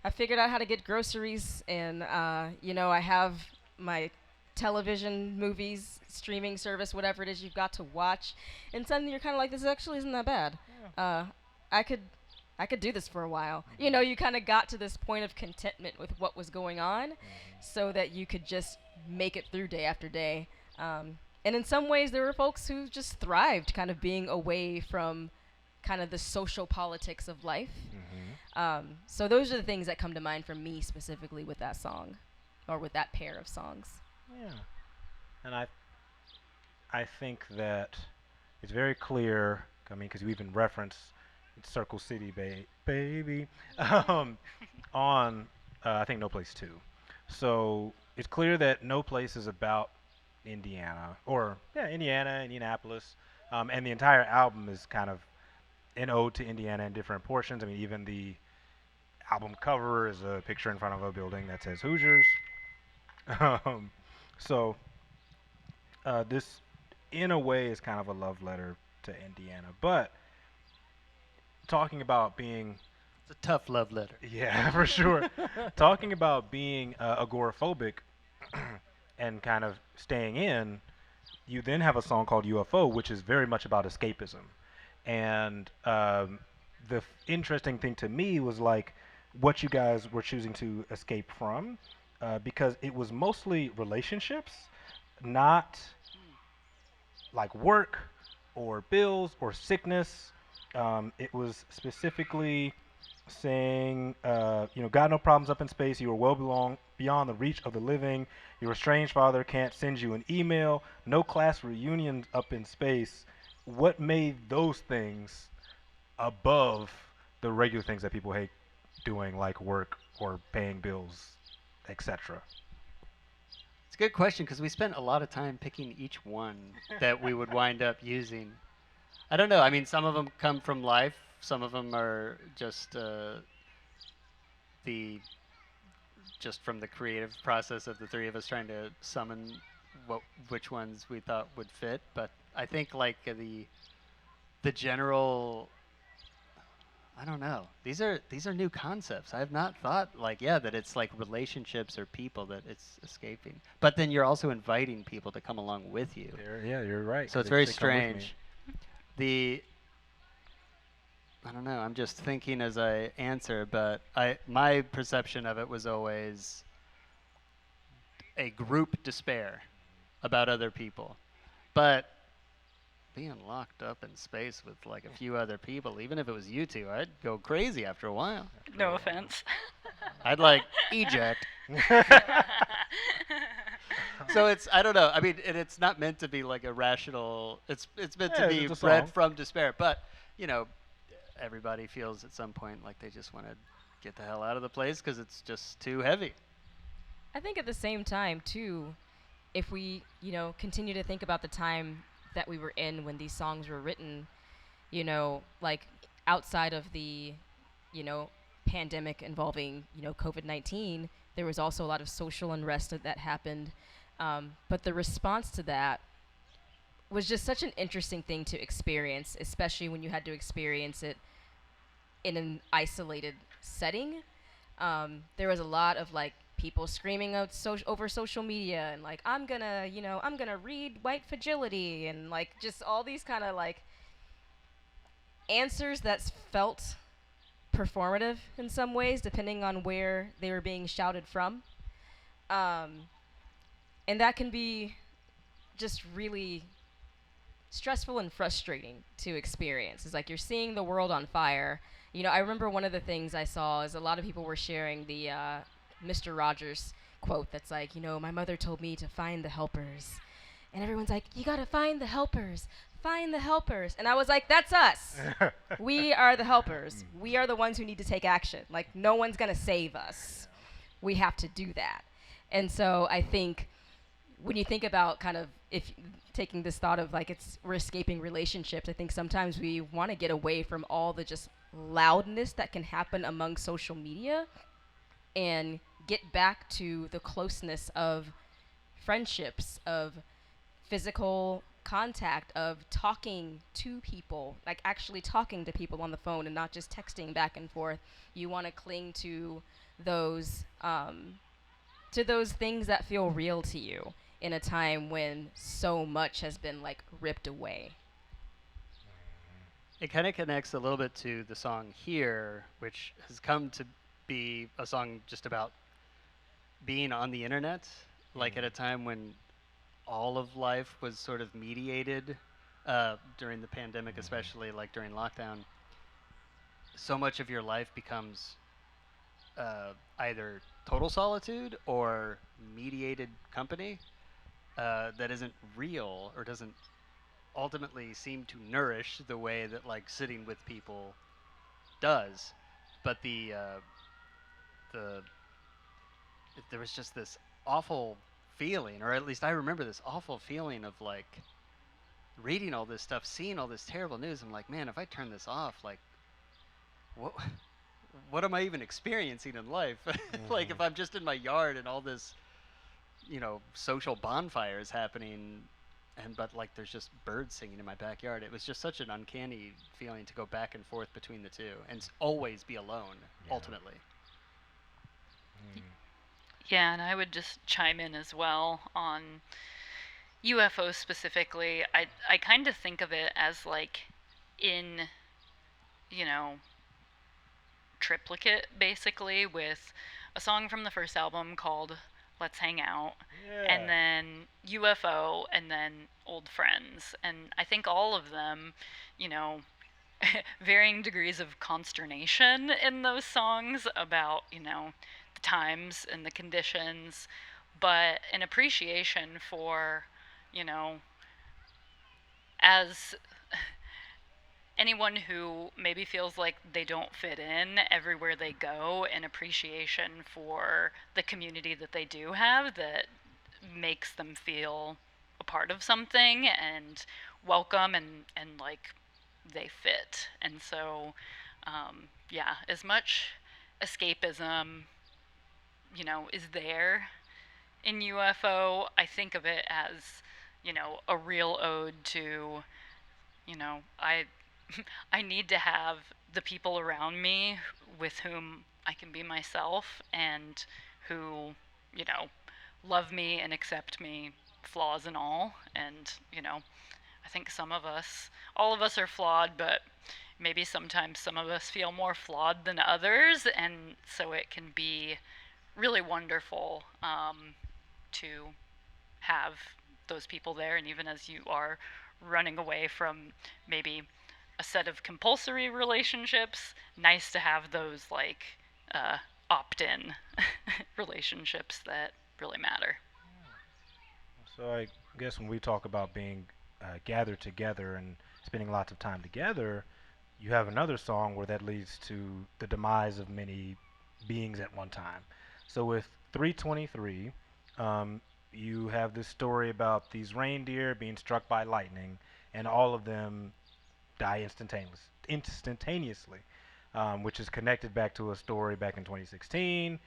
I figured out how to get groceries, and, I have my television, movies, streaming service, whatever it is you've got to watch, and suddenly you're kind of like, this actually isn't that bad. I could do this for a while. You kind of got to this point of contentment with what was going on so that you could just make it through day after day. And in some ways, there were folks who just thrived kind of being away from kind of the social politics of life. So those are the things that come to mind for me specifically with that song, or with that pair of songs. Yeah. And I think that it's very clear, because you even reference Circle City, baby, on, I think, No Place 2. So it's clear that No Place is about Indiana, Indianapolis, and the entire album is kind of an ode to Indiana in different portions. I mean, even the album cover is a picture in front of a building that says Hoosiers. So this, in a way, is kind of a love letter to Indiana. But talking about being... It's a tough love letter. Yeah, for sure. Talking about being agoraphobic and kind of staying in, you then have a song called UFO, which is very much about escapism. And the interesting thing to me was like what you guys were choosing to escape from, because it was mostly relationships, not like work or bills or sickness. It was specifically saying, got no problems up in space. You are well beyond the reach of the living. Your estranged father can't send you an email. No class reunions up in space. What made those things above the regular things that people hate doing, like work or paying bills, etc.? It's a good question because we spent a lot of time picking each one that we would wind up using. I don't know. I mean, some of them come from life. Some of them are just the just from the creative process of the three of us trying to summon which ones we thought would fit. But I think like the general. I don't know. These are new concepts. I have not thought that it's like relationships or people that it's escaping. But then you're also inviting people to come along with you. You're right. So it's very strange. I don't know. I'm just thinking as I answer, but my perception of it was always a group despair about other people. But being locked up in space with like a few other people, even if it was you two, I'd go crazy after a while. No offense. I'd like eject. So I don't know. I mean, it's not meant to be like a rational. It's meant to be bred from despair. But everybody feels at some point like they just want to get the hell out of the place because it's just too heavy. I think at the same time, too, if we, continue to think about the time that we were in when these songs were written, like outside of the, pandemic involving, COVID-19, there was also a lot of social unrest that happened. But the response to that was just such an interesting thing to experience, especially when you had to experience it in an isolated setting. There was a lot of like people screaming out over social media and like, I'm gonna read white fragility and like just all these kind of like answers that felt performative in some ways, depending on where they were being shouted from. And that can be just really stressful and frustrating to experience. It's like you're seeing the world on fire. I remember one of the things I saw is a lot of people were sharing the Mr. Rogers quote that's like, my mother told me to find the helpers. And everyone's like, you gotta find the helpers. Find the helpers. And I was like, that's us. We are the helpers. We are the ones who need to take action. Like, no one's gonna save us. We have to do that. And so I think when you think about kind of if taking this thought of like we're escaping relationships, I think sometimes we want to get away from all the just loudness that can happen among social media and get back to the closeness of friendships, of physical contact, of talking to people, like actually talking to people on the phone and not just texting back and forth. You want to cling to those things that feel real to you in a time when so much has been like ripped away. It kind of connects a little bit to the song Here, which has come to be a song just about being on the internet, like at a time when all of life was sort of mediated during the pandemic, especially like during lockdown. So much of your life becomes either total solitude or mediated company that isn't real or doesn't ultimately seem to nourish the way that like sitting with people does. But there was just this awful feeling, or at least I remember this awful feeling of like reading all this stuff, seeing all this terrible news. I'm like, man, if I turn this off, like what am I even experiencing in life? Like if I'm just in my yard and all this, social bonfire is happening, but like there's just birds singing in my backyard. It was just such an uncanny feeling to go back and forth between the two and always be alone, ultimately. Yeah, and I would just chime in as well on UFOs specifically. I kind of think of it as like in, triplicate basically with a song from the first album called let's hang out, Yeah. and then UFO, and then old friends. And I think all of them, you know, varying degrees of consternation in those songs about, you know, the times and the conditions, but an appreciation for, you know, as anyone who maybe feels like they don't fit in everywhere they go, an appreciation for the community that they do have that makes them feel a part of something and welcome, and like they fit. And so yeah, as much escapism, you know, is there in UFO, I think of it as, you know, a real ode to, you know, I need to have the people around me with whom I can be myself, and who, you know, love me and accept me, flaws and all. And, you know, I think some of us, all of us are flawed, but maybe sometimes some of us feel more flawed than others. And so it can be really wonderful to have those people there. And even as you are running away from maybe a set of compulsory relationships, nice to have those like opt-in relationships that really matter. So I guess when we talk about being gathered together and spending lots of time together, you have another song where that leads to the demise of many beings at one time. So with 323, um, you have this story about these reindeer being struck by lightning, and all of them die instantaneously, which is connected back to a story back in 2016.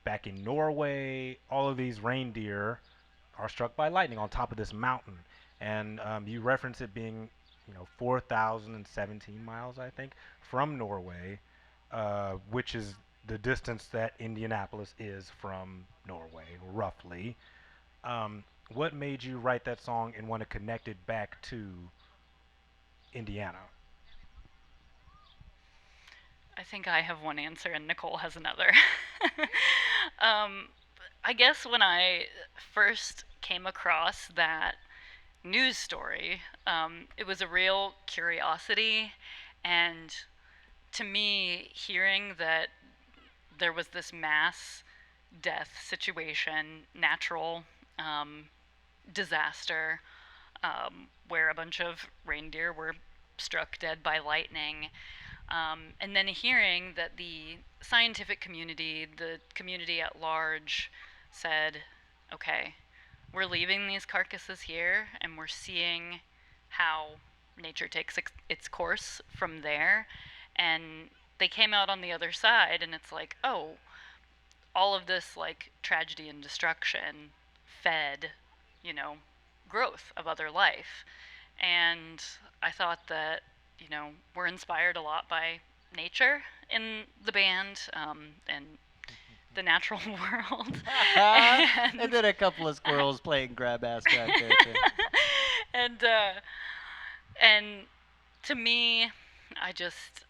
Back in Norway, all of these reindeer are struck by lightning on top of this mountain, and you reference it being, 4,017 miles, I think, from Norway, which is the distance that Indianapolis is from Norway, roughly. What made you write that song and want to connect it back to Indiana? I think I have one answer and Nicole has another. um, I guess when I first came across that news story, it was a real curiosity. And to me, hearing that there was this mass death situation, natural disaster, where a bunch of reindeer were struck dead by lightning, and then hearing that the scientific community, the community at large, said, okay, we're leaving these carcasses here and we're seeing how nature takes its course from there. And they came out on the other side, and it's like, oh, all of this like tragedy and destruction fed, you know, growth of other life. And I thought that, you know, we're inspired a lot by nature in the band, and the natural world. And then a couple of squirrels playing grab ass back there too. and and to me, I just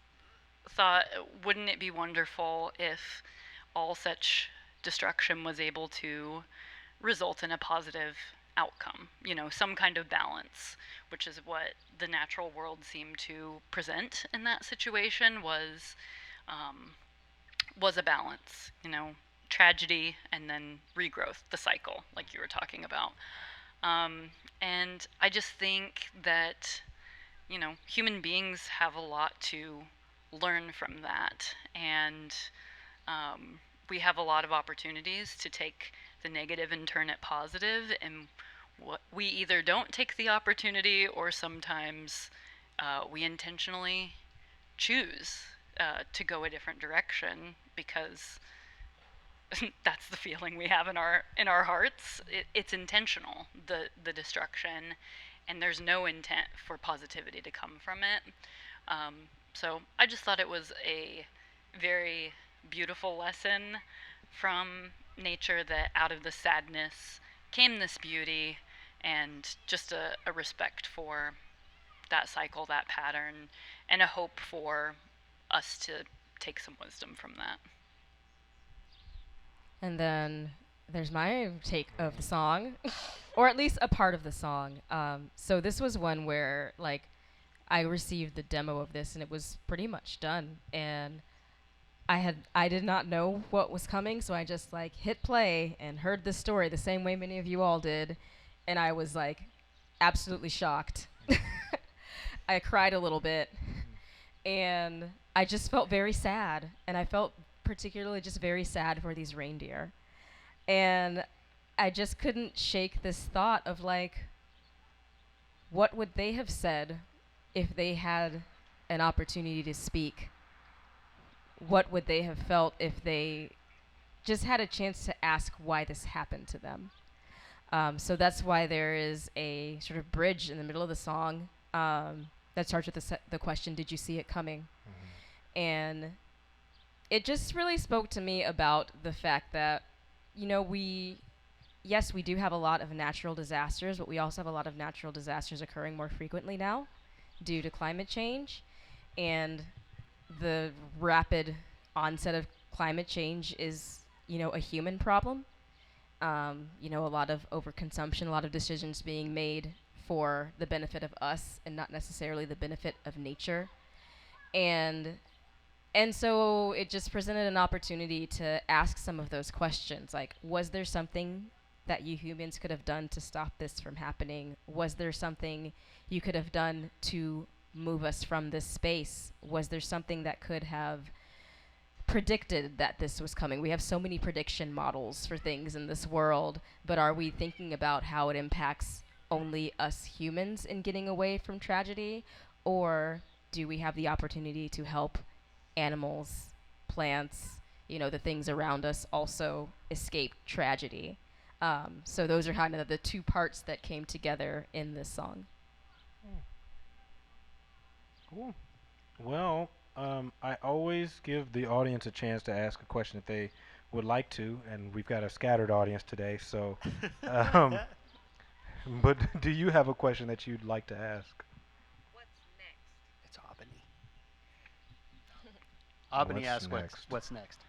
thought, wouldn't it be wonderful if all such destruction was able to result in a positive outcome, you know, some kind of balance, which is what the natural world seemed to present in that situation, was a balance, you know, tragedy and then regrowth, the cycle, like you were talking about. And I just think that, you know, human beings have a lot to learn from that. And we have a lot of opportunities to take the negative and turn it positive. And we either don't take the opportunity, or sometimes we intentionally choose to go a different direction, because that's the feeling we have in our hearts. It's intentional, the destruction, and there's no intent for positivity to come from it. So I just thought it was a very beautiful lesson from nature, that out of the sadness came this beauty, and just a respect for that cycle, that pattern, and a hope for us to take some wisdom from that. And then there's my take of the song, or at least a part of the song. So this was one where like I received the demo of this and it was pretty much done, and I did not know what was coming, so I just like hit play and heard the story the same way many of you all did, and I was like absolutely shocked. I cried a little bit, and I just felt very sad, and I felt particularly just very sad for these reindeer. And I just couldn't shake this thought of like, what would they have said if they had an opportunity to speak? What would they have felt if they just had a chance to ask why this happened to them? So that's why there is a sort of bridge in the middle of the song that starts with the question, "Did you see it coming?" And it just really spoke to me about the fact that, you know, yes, we do have a lot of natural disasters, but we also have a lot of natural disasters occurring more frequently now due to climate change. And the rapid onset of climate change is, you know, a human problem. You know, a lot of overconsumption, a lot of decisions being made for the benefit of us and not necessarily the benefit of nature. And so it just presented an opportunity to ask some of those questions, like, was there something that you humans could have done to stop this from happening? Was there something you could have done to move us from this space? Was there something that could have predicted that this was coming? We have so many prediction models for things in this world, but are we thinking about how it impacts only us humans in getting away from tragedy? Or do we have the opportunity to help animals, plants, you know, the things around us also escape tragedy? So those are kind of the two parts that came together in this song. Cool. Well, I always give the audience a chance to ask a question that they would like to, and we've got a scattered audience today, so. But do you have a question that you'd like to ask? It's Albany. Albany What's asks next? what's next.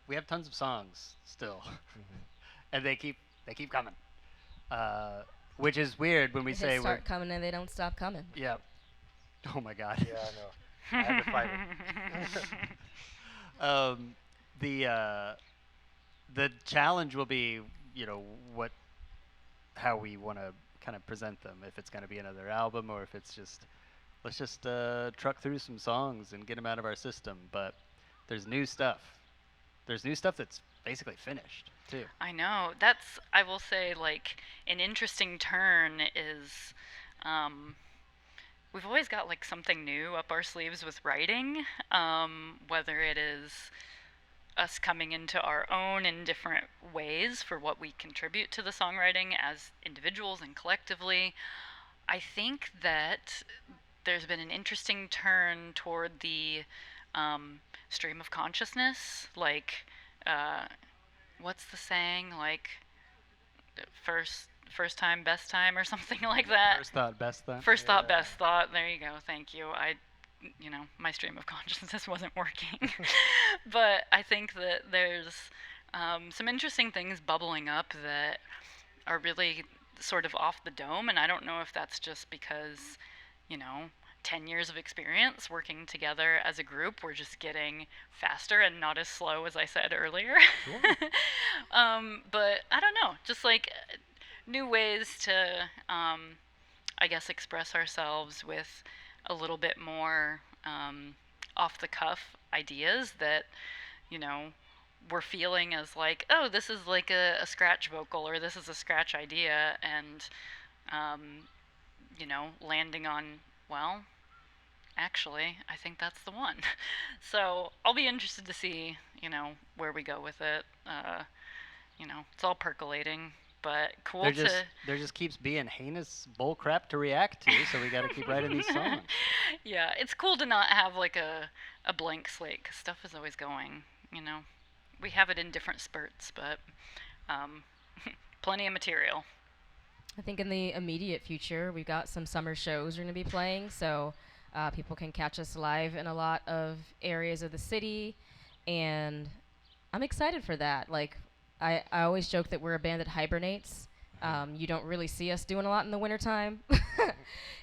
We have tons of songs still, and they keep coming. Which is weird when we They say we're start coming and they don't stop coming. yeah. Oh my God. Yeah, I know. I had to fight it. The challenge will be, you know, how we want to kind of present them. If it's going to be another album, or if it's just let's just truck through some songs and get them out of our system. But there's new stuff. There's new stuff that's basically finished too. I know. That's, I will say, like, an interesting turn is we've always got like something new up our sleeves with writing, whether it is us coming into our own in different ways for what we contribute to the songwriting as individuals and collectively. I think that there's been an interesting turn toward the stream of consciousness, like what's the saying, like first time best time or something like that. First thought, best thought. First thought, best thought. There you go. Thank you. You know, my stream of consciousness wasn't working. But I think that there's some interesting things bubbling up that are really sort of off the dome, and I don't know if that's just because, you know, 10 years of experience working together as a group, we're just getting faster and not as slow as I said earlier. Sure. But I don't know, just like new ways to, I guess, express ourselves with a little bit more off-the-cuff ideas that, you know, we're feeling as like, oh, this is like a scratch vocal, or this is a scratch idea, and, you know, landing on, well, actually, I think that's the one. So I'll be interested to see, you know, where we go with it. You know, it's all percolating. But cool there just keeps being heinous bull crap to react to, so we got to keep writing these songs. Yeah, it's cool to not have like a blank slate, 'cause stuff is always going, you know. We have it in different spurts, but plenty of material. I think in the immediate future, we've got some summer shows we're going to be playing, so people can catch us live in a lot of areas of the city. And I'm excited for that. Like, I always joke that we're a band that hibernates. You don't really see us doing a lot in the wintertime.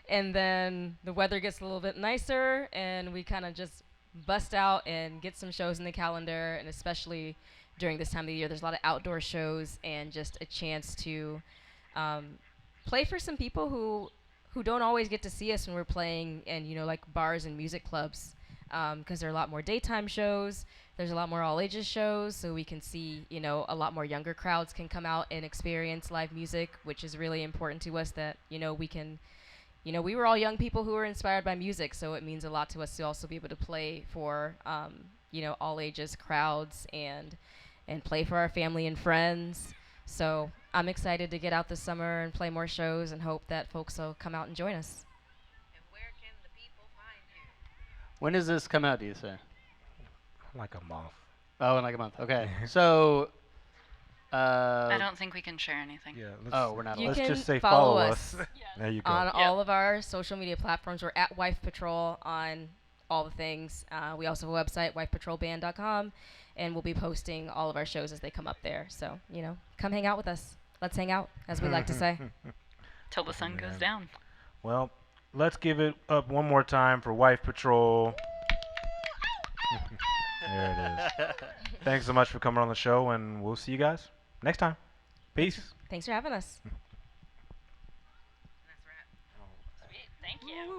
And then the weather gets a little bit nicer, and we kind of just bust out and get some shows in the calendar. And especially during this time of the year, there's a lot of outdoor shows and just a chance to play for some people who don't always get to see us when we're playing in, you know, like bars and music clubs, because there are a lot more daytime shows. There's a lot more all ages shows, so we can see, you know, a lot more younger crowds can come out and experience live music, which is really important to us that, you know, we can, you know, we were all young people who were inspired by music, so it means a lot to us to also be able to play for, you know, all ages crowds and play for our family and friends. So I'm excited to get out this summer and play more shows and hope that folks will come out and join us. And where can the people find you? When does this come out, do you say? Like a month. Oh, in like a month. Okay. So, I don't think we can share anything. Yeah. Oh, we're not You allowed. Let's can just say follow follow us. us. There you go. On all of our social media platforms. We're at Wife Patrol on all the things. We also have a website, wifepatrolband.com, and we'll be posting all of our shows as they come up there. So, you know, come hang out with us. Let's hang out, as we like to say. Till the sun goes down. Well, let's give it up one more time for Wife Patrol. There it is. Thanks so much for coming on the show, and we'll see you guys next time. Peace. Thanks for having us. That's right. Sweet. Thank you.